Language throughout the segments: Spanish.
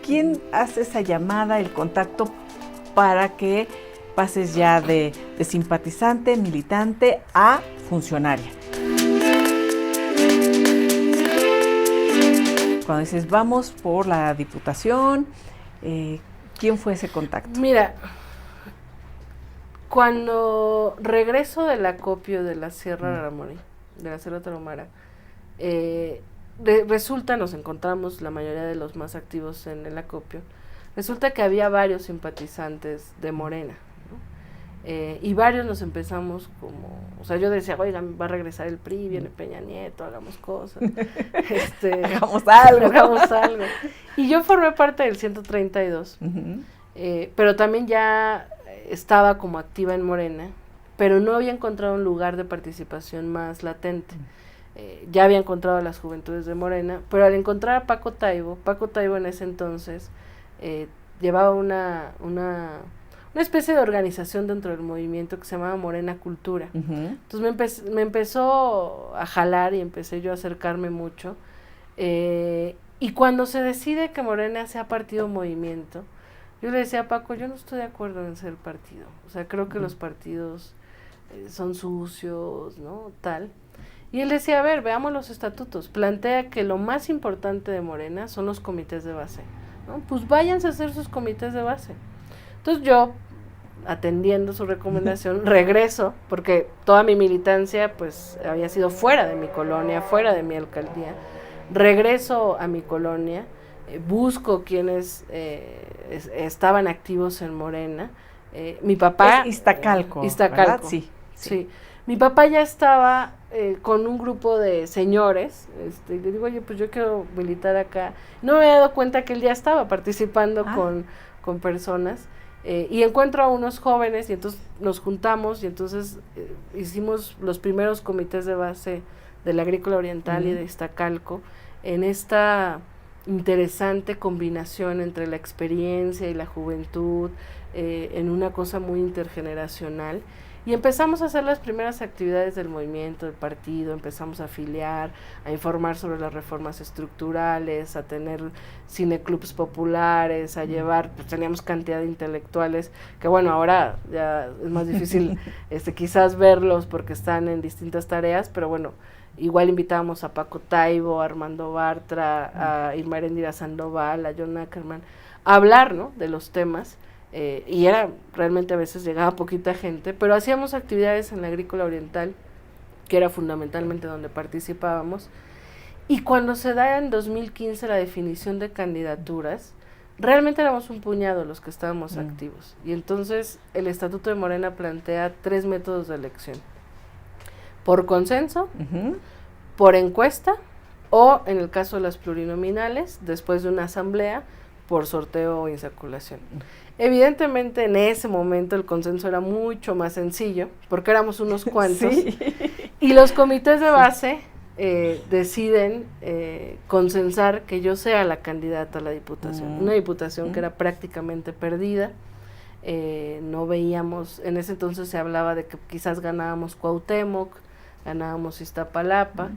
¿Quién hace esa llamada, el contacto para que pases ya de simpatizante, militante a funcionaria? Cuando dices, vamos por la diputación, ¿quién fue ese contacto? Mira, cuando regreso del acopio de la Sierra Aramorí, de la Sierra Tarahumara, resulta, nos encontramos la mayoría de los más activos en el acopio, resulta que había varios simpatizantes de Morena, ¿no? Y varios nos empezamos como, o sea, yo decía, oigan, va a regresar el PRI, viene Peña Nieto, hagamos cosas, hagamos algo. Hagamos algo. Y yo formé parte del 132, pero también ya estaba como activa en Morena, pero no había encontrado un lugar de participación más latente. Ya había encontrado a las juventudes de Morena, pero al encontrar a Paco Taibo en ese entonces llevaba una especie de organización dentro del movimiento que se llamaba Morena Cultura. Entonces me empezó a jalar y empecé yo a acercarme mucho. Y cuando se decide que Morena sea partido movimiento, yo le decía a Paco, yo no estoy de acuerdo en ser partido. O sea, creo que los partidos son sucios, ¿no? Tal. Y él decía, a ver, veamos los estatutos. Plantea que lo más importante de Morena son los comités de base, ¿no? Pues váyanse a hacer sus comités de base. Entonces yo, atendiendo su recomendación, regreso, porque toda mi militancia pues había sido fuera de mi colonia, fuera de mi alcaldía. Regreso a mi colonia, busco quienes estaban activos en Morena. Mi papá... Es Iztacalco, Iztacalco, sí. Mi papá ya estaba con un grupo de señores, y le digo, oye, pues yo quiero militar acá. No me había dado cuenta que él ya estaba participando con personas, y encuentro a unos jóvenes, y entonces nos juntamos, y entonces hicimos los primeros comités de base de la Agrícola Oriental y de Iztacalco, en esta interesante combinación entre la experiencia y la juventud, en una cosa muy intergeneracional. Y empezamos a hacer las primeras actividades del movimiento, del partido, empezamos a afiliar, a informar sobre las reformas estructurales, a tener cineclubs populares, a llevar, pues teníamos cantidad de intelectuales, que bueno, ahora ya es más difícil quizás verlos porque están en distintas tareas, pero bueno, igual invitábamos a Paco Taibo, a Armando Bartra, a Irma Eréndira Sandoval, a John Ackerman, a hablar, ¿no?, de los temas. Y era, realmente a veces llegaba poquita gente, pero hacíamos actividades en la Agrícola Oriental, que era fundamentalmente donde participábamos, y cuando se da en 2015 la definición de candidaturas, realmente éramos un puñado los que estábamos activos, y entonces el Estatuto de Morena plantea 3 métodos de elección: por consenso, por encuesta, o en el caso de las plurinominales, después de una asamblea, por sorteo o insaculación. Evidentemente en ese momento el consenso era mucho más sencillo, porque éramos unos cuantos, y los comités de base deciden consensar que yo sea la candidata a la diputación, una diputación que era prácticamente perdida. No veíamos, en ese entonces se hablaba de que quizás ganábamos Cuauhtémoc, ganábamos Iztapalapa.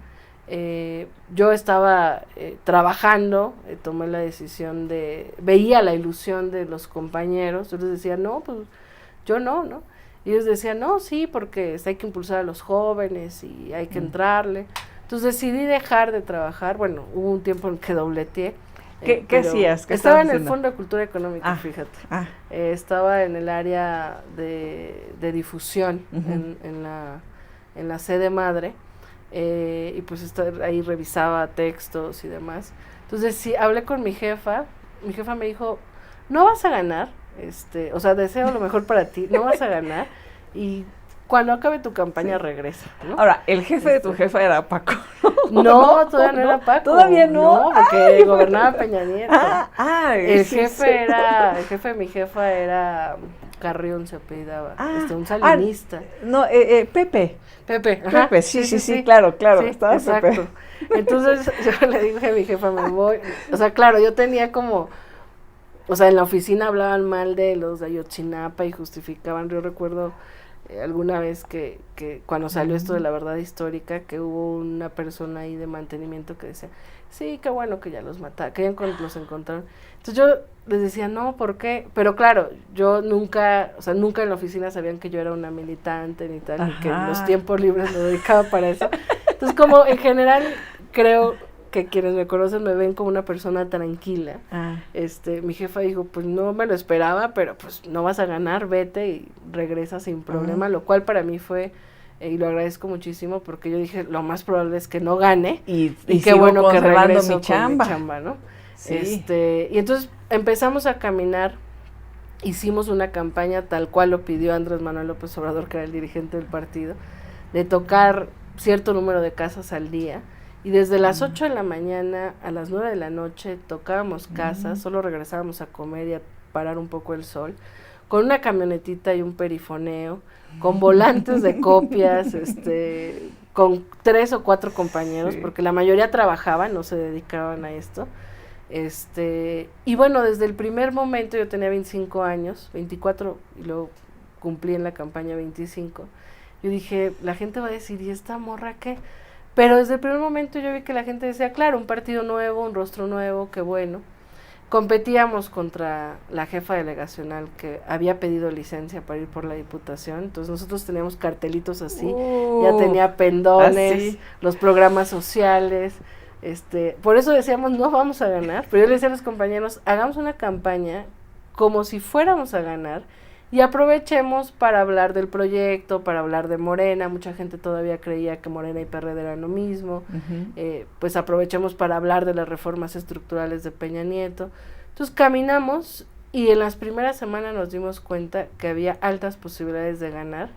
Yo estaba trabajando, tomé la decisión veía la ilusión de los compañeros, yo les decía, no, pues yo no, y ellos decían, no, sí, porque hay que impulsar a los jóvenes y hay que entrarle. Entonces decidí dejar de trabajar. Bueno, hubo un tiempo en que dobleteé. ¿Qué hacías? Estaba en el Fondo de Cultura Económica, fíjate. Estaba en el área de difusión, en la sede madre. Y pues ahí revisaba textos y demás. Entonces sí, hablé con mi jefa me dijo, no vas a ganar, o sea, deseo lo mejor para ti, no vas a ganar, y cuando acabe tu campaña regresa, ¿no? Ahora, el jefe de tu jefa era Paco. No, todavía no era Paco. ¿Todavía no? No, porque gobernaba Peña Nieto. El sí, jefe de mi jefa era Carrión, se apellidaba, un salinista. Pepe. Ajá. Pepe, sí, claro, sí, estaba exacto. Pepe. Entonces yo le dije a mi jefa, me voy. O sea, claro, yo tenía como, o sea, en la oficina hablaban mal de los de Ayotzinapa y justificaban. Yo recuerdo alguna vez que cuando salió esto de la verdad histórica, que hubo una persona ahí de mantenimiento que decía, sí, qué bueno que ya los mataron, que ya los encontraron. Entonces yo les decía, no, ¿por qué? Pero claro, yo nunca en la oficina sabían que yo era una militante ni tal, ni que los tiempos libres lo dedicaba para eso. Entonces, como en general, creo que quienes me conocen me ven como una persona tranquila. Mi jefa dijo, pues no me lo esperaba, pero pues no vas a ganar, vete y regresa sin problema, lo cual para mí fue, y lo agradezco muchísimo, porque yo dije, lo más probable es que no gane, y qué bueno que regreso mi chamba, ¿no? Sí. Y entonces empezamos a caminar, hicimos una campaña tal cual lo pidió Andrés Manuel López Obrador, que era el dirigente del partido, de tocar cierto número de casas al día, y desde las 8 de la mañana a las 9 de la noche tocábamos casas, solo regresábamos a comer y a parar un poco el sol, con una camionetita y un perifoneo, con volantes de copias, con 3 o 4 compañeros, porque la mayoría trabajaban, no se dedicaban a esto. Y bueno, desde el primer momento, yo tenía 25 años, 24, y luego cumplí en la campaña 25, yo dije, la gente va a decir, ¿y esta morra qué? Pero desde el primer momento yo vi que la gente decía, claro, un partido nuevo, un rostro nuevo, qué bueno. Competíamos contra la jefa delegacional que había pedido licencia para ir por la diputación, entonces nosotros teníamos cartelitos así, ya tenía pendones, así, los programas sociales, por eso decíamos, no vamos a ganar, pero yo le decía a los compañeros, hagamos una campaña como si fuéramos a ganar, y aprovechemos para hablar del proyecto, para hablar de Morena. Mucha gente todavía creía que Morena y PRD eran lo mismo. Pues aprovechemos para hablar de las reformas estructurales de Peña Nieto. Entonces caminamos y en las primeras semanas nos dimos cuenta que había altas posibilidades de ganar.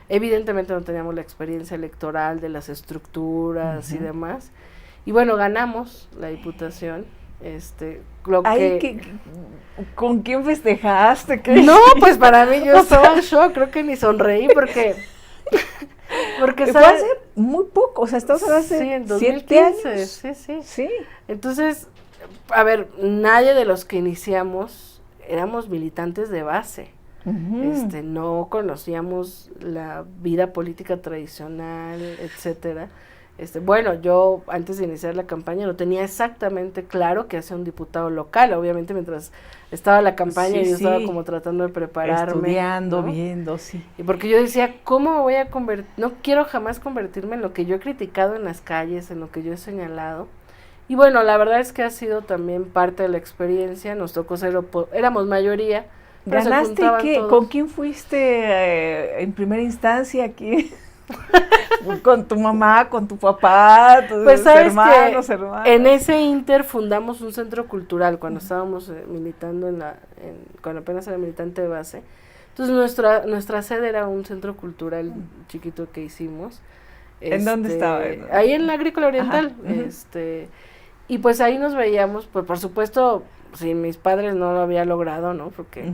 Evidentemente no teníamos la experiencia electoral de las estructuras y demás. Y bueno, ganamos la diputación. ¿Con quién festejaste? No, pues para mí yo estaba en shock, creo que ni sonreí porque fue hace muy poco, o sea, estamos hablando hace en 2015, 7 años. Sí. Entonces, a ver, nadie de los que iniciamos éramos militantes de base. No conocíamos la vida política tradicional, etcétera. Bueno, yo antes de iniciar la campaña no tenía exactamente claro qué hacía un diputado local, obviamente mientras estaba la campaña yo estaba como tratando de prepararme. Estudiando, ¿no? Viendo, sí. Y porque yo decía, ¿cómo me voy a convertir? No quiero jamás convertirme en lo que yo he criticado en las calles, en lo que yo he señalado. Y bueno, la verdad es que ha sido también parte de la experiencia, nos tocó ser, éramos mayoría. ¿Ganaste qué? ¿Con quién fuiste en primera instancia aquí? Con tu mamá, con tu papá, tus hermanos. En ese inter fundamos un centro cultural cuando estábamos militando cuando apenas era militante de base. Entonces nuestra sede era un centro cultural chiquito que hicimos. ¿En dónde estaba? Ahí en la Agrícola Oriental. Y pues ahí nos veíamos, pues por supuesto, si mis padres no lo había logrado, ¿no? Porque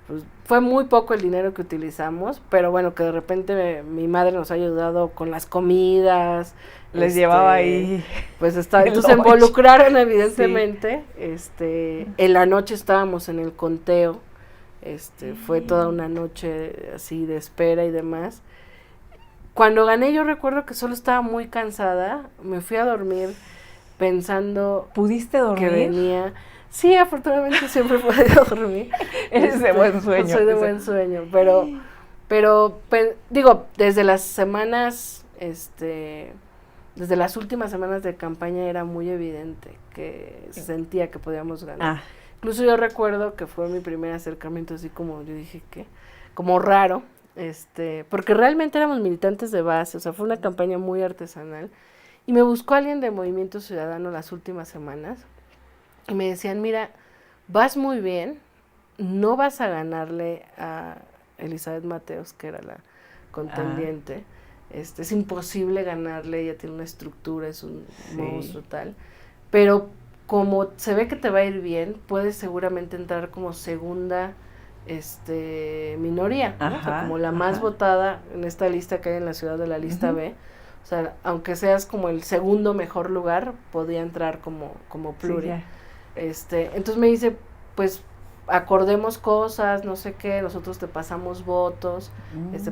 pues fue muy poco el dinero que utilizamos, pero bueno, que de repente mi madre nos ha ayudado con las comidas. Les llevaba ahí. Pues entonces se involucraron evidentemente. En la noche estábamos en el conteo. Fue toda una noche así de espera y demás. Cuando gané yo recuerdo que solo estaba muy cansada, me fui a dormir pensando. ¿Pudiste dormir? Que venía. Sí, afortunadamente siempre he podido dormir. Eres de buen sueño. Soy de buen sueño, pero digo, desde las semanas, desde las últimas semanas de campaña era muy evidente que sentía que podíamos ganar. Incluso yo recuerdo que fue mi primer acercamiento así como, yo dije que, como raro, porque realmente éramos militantes de base, o sea, fue una campaña muy artesanal, y me buscó alguien de Movimiento Ciudadano las últimas semanas, y me decían, mira, vas muy bien, no vas a ganarle a Elizabeth Mateos, que era la contendiente, es imposible ganarle, ella tiene una estructura, es un monstruo tal, pero como se ve que te va a ir bien, puedes seguramente entrar como segunda minoría, ¿no? O sea, como la más votada en esta lista que hay en la ciudad de la lista B, o sea, aunque seas como el segundo mejor lugar, podía entrar como pluri. Entonces me dice, pues acordemos cosas, no sé qué, nosotros te pasamos votos,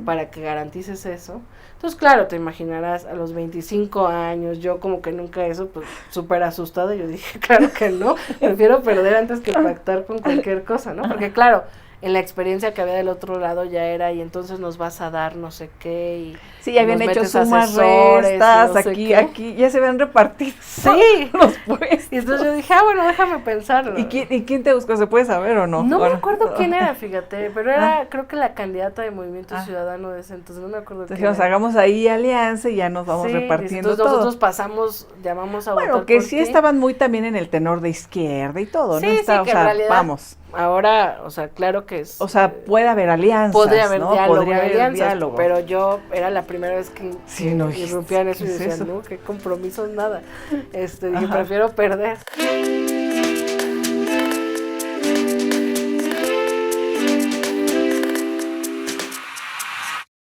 para que garantices eso. Entonces, claro, te imaginarás, a los 25 años, yo como que nunca eso, pues, súper asustada, yo dije, claro que no, prefiero perder antes que pactar con cualquier cosa, ¿no? Porque, claro, en la experiencia que había del otro lado ya era, y entonces nos vas a dar no sé qué, y sí, ya habían hecho sumas, restas, no aquí, ya se habían repartido sí, los puestos. Y entonces yo dije, bueno, déjame pensarlo. ¿Y quién te buscó? ¿Se puede saber o no? No me acuerdo quién era, fíjate, pero era, creo que la candidata de Movimiento Ciudadano de ese, entonces no me acuerdo quién era. Hagamos ahí alianza y ya nos vamos repartiendo entonces todo. Nosotros llamamos a votar. Bueno, que sí estaban muy también en el tenor de izquierda y todo, sí, ¿no? Sí, que en realidad, vamos. Ahora, o sea, claro que es... O sea, puede haber alianzas, podría haber ¿no? diálogo, Podría haber diálogo. Pero yo, era la primera vez que irrumpía en eso y decía, eso? no, qué compromiso, nada. Dije, prefiero perder.